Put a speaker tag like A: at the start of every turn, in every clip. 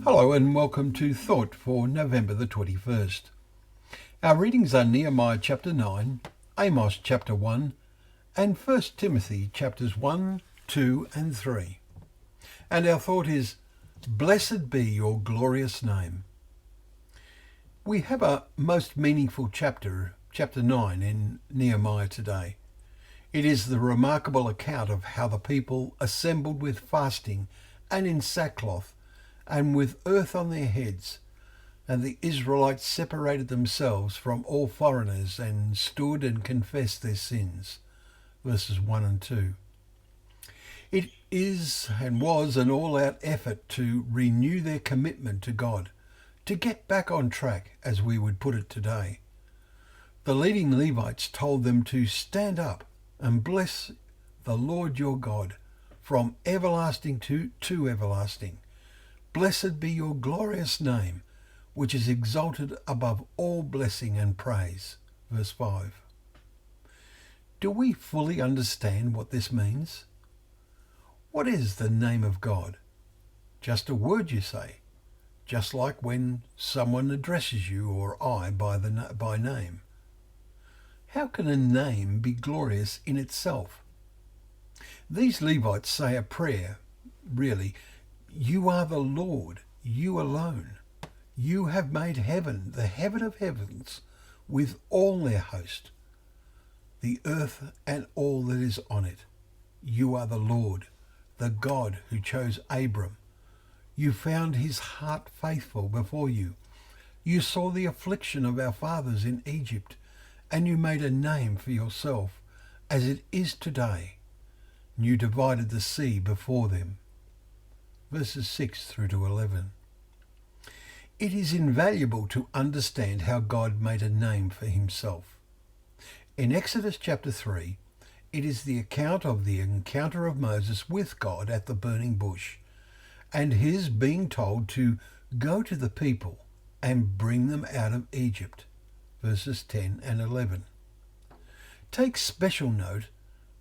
A: Hello and welcome to Thought for November the 21st. Our readings are Nehemiah chapter 9, Amos chapter 1 and 1 Timothy chapters 1, 2 and 3. And our thought is, Blessed be your glorious name. We have a most meaningful chapter 9 in Nehemiah today. It is the remarkable account of how the people assembled with fasting and in sackcloth and with earth on their heads, and the Israelites separated themselves from all foreigners and stood and confessed their sins. Verses 1 and 2. It is and was an all-out effort to renew their commitment to God, to get back on track, as we would put it today. The leading Levites told them to stand up and bless the Lord your God from everlasting to everlasting. Blessed be your glorious name, which is exalted above all blessing and praise. Verse 5. Do we fully understand what this means? What is the name of God? Just a word, you say, just like when someone addresses you or I by name. How can a name be glorious in itself? These Levites say a prayer, really. You are the Lord, you alone. You have made heaven, the heaven of heavens, with all their host, the earth and all that is on it. You are the Lord, the God who chose Abram. You found his heart faithful before you. You saw the affliction of our fathers in Egypt, and you made a name for yourself, as it is today. And you divided the sea before them. Verses 6 through to 11. It is invaluable to understand how God made a name for himself. In Exodus chapter 3, it is the account of the encounter of Moses with God at the burning bush, and his being told to go to the people and bring them out of Egypt. Verses 10 and 11. Take special note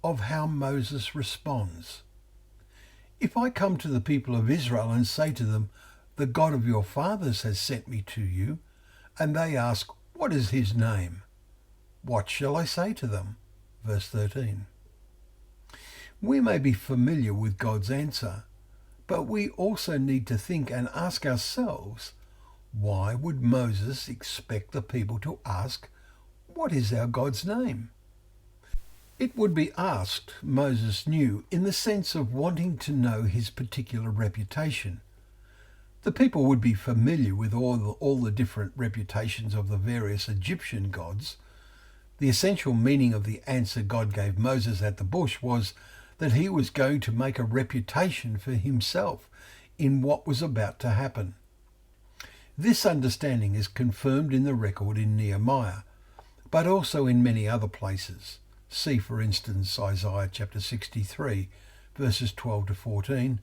A: of how Moses responds. If I come to the people of Israel and say to them, the God of your fathers has sent me to you, and they ask, what is his name? What shall I say to them? Verse 13. We may be familiar with God's answer, but we also need to think and ask ourselves, why would Moses expect the people to ask, what is our God's name? It would be asked, Moses knew, in the sense of wanting to know his particular reputation. The people would be familiar with all the different reputations of the various Egyptian gods. The essential meaning of the answer God gave Moses at the bush was that he was going to make a reputation for himself in what was about to happen. This understanding is confirmed in the record in Nehemiah, but also in many other places. See, for instance, Isaiah chapter 63, verses 12 to 14,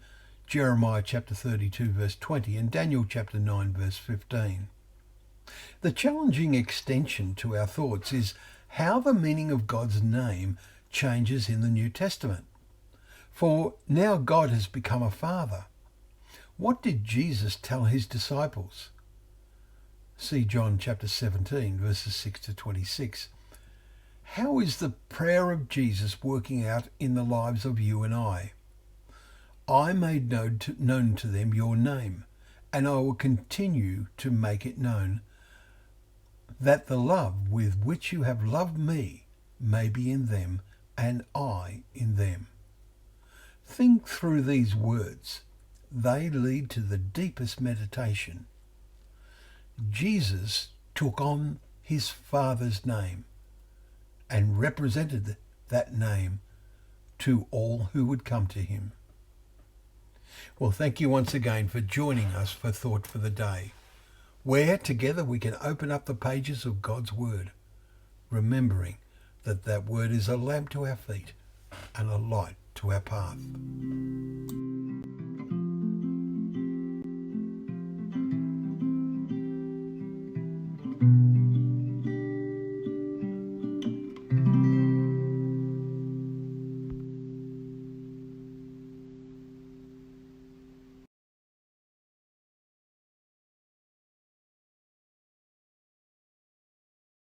A: Jeremiah chapter 32, verse 20, and Daniel chapter 9, verse 15. The challenging extension to our thoughts is how the meaning of God's name changes in the New Testament. For now God has become a father. What did Jesus tell his disciples? See John chapter 17, verses 6 to 26. How is the prayer of Jesus working out in the lives of you and I? I made known to them your name, and I will continue to make it known, that the love with which you have loved me may be in them, and I in them. Think through these words. They lead to the deepest meditation. Jesus took on his Father's name and represented that name to all who would come to him. Well, thank you once again for joining us for Thought for the Day, where together we can open up the pages of God's Word, remembering that that Word is a lamp to our feet and a light to our path.